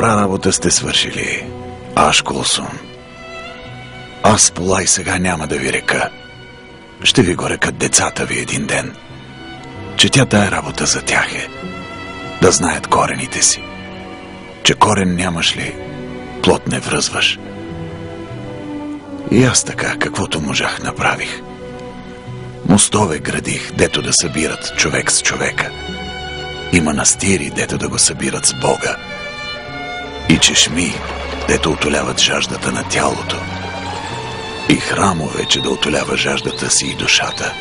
Добра работа сте свършили, Ашколсон. Аз Полай сега няма да ви река. Ще ви го рекат децата ви един ден. Че тя тая работа за тях е. Да знаят корените си. Че корен нямаш ли, плод не връзваш. И аз така, каквото можах, направих. Мостове градих, дето да събират човек с човека. И манастири, дето да го събират с Бога. И чешми, дето утоляват жаждата на тялото. И храмове, че да утолява жаждата си и душата.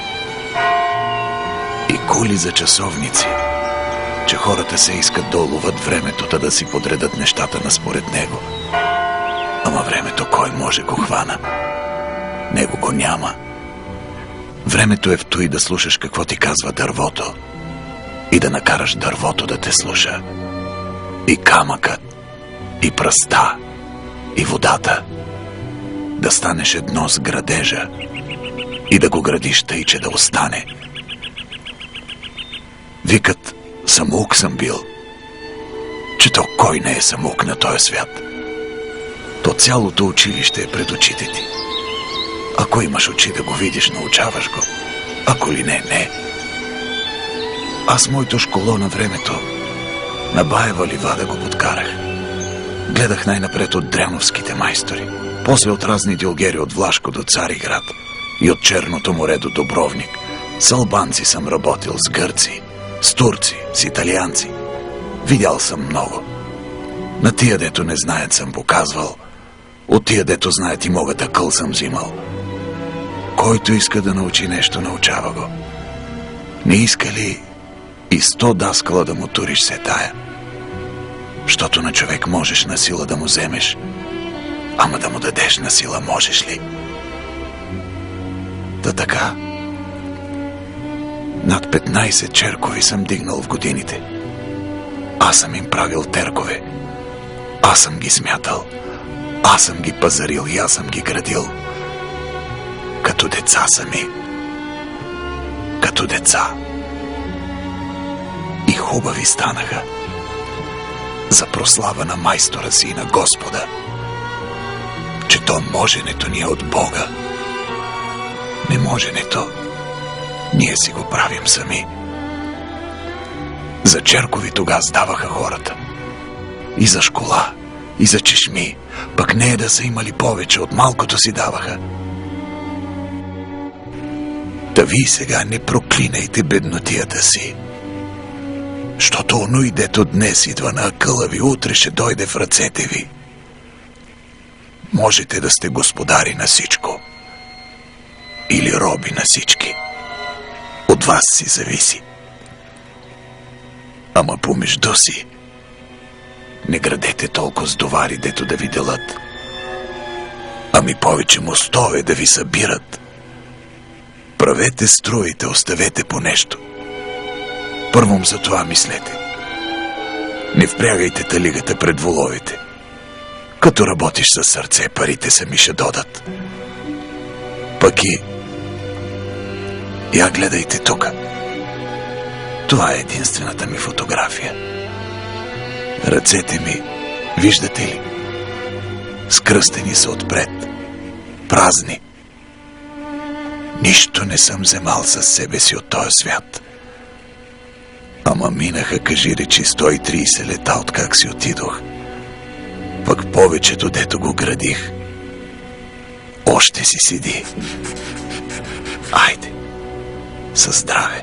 И кули за часовници, че хората се искат да олуват времето, да си подредат нещата на според него. Ама времето кой може го хвана? Него го няма. Времето е в той да слушаш какво ти казва дървото и да накараш дървото да те слуша. И камъкът, и пръста, и водата. Да станеш едно с градежа и да го градиш тъй, че да остане. Викат, самоук съм бил. Че то кой не е самоук на този свят? То цялото училище е пред очите ти. Ако имаш очи да го видиш, научаваш го. Ако ли не, не. Аз моето школо на времето на Баева ливада го подкарах. Гледах най-напред от дряновските майстори, после от разни дилгери от Влашко до Цариград и от Черното море до Дубровник. С албанци съм работил, с гърци, с турци, с италианци. Видял съм много. На тия, дето не знаят, съм показвал. От тия, дето знаят и могат, акъл съм взимал. Който иска да научи нещо, научава го. Не иска ли и 100 даскала да му туриш се тая? Щото на човек можеш на сила да му вземеш, ама да му дадеш на сила можеш ли? Да така. Над 15 черкови съм дигнал в годините. Аз съм им правил теркове. Аз съм ги смятал. Аз съм ги пазарил и аз съм ги градил. Като деца сами. Като деца. И хубави станаха. За прослава на майстора си и на Господа. Че то моженето ни е от Бога. Неможенето ние си го правим сами. За черкови тогава даваха хората. И за школа, и за чешми. Пък не е да са имали повече, от малкото си даваха. Та вие сега не проклинайте беднотията си. Щото оно и дето днес идва на акъла ви, утре ще дойде в ръцете ви. Можете да сте господари на всичко. Или роби на всички. От вас си зависи. Ама помежду си не градете толкова с довари, дето да ви делат. Ами повече мостове да ви събират. Правете строите, оставете по нещо. Първом за това мислете. Не впрягайте талигата пред воловете. Като работиш със сърце, парите сами ще додат. Пък и я гледайте тука. Това е единствената ми фотография. Ръцете ми, виждате ли? Скръстени са отпред. Празни. Нищо не съм вземал със себе си от този свят. Ама минаха, кажи речи, 130 лета, откак си отидох. Пък повечето, дето го градих, още си седи. Айде, със здраве.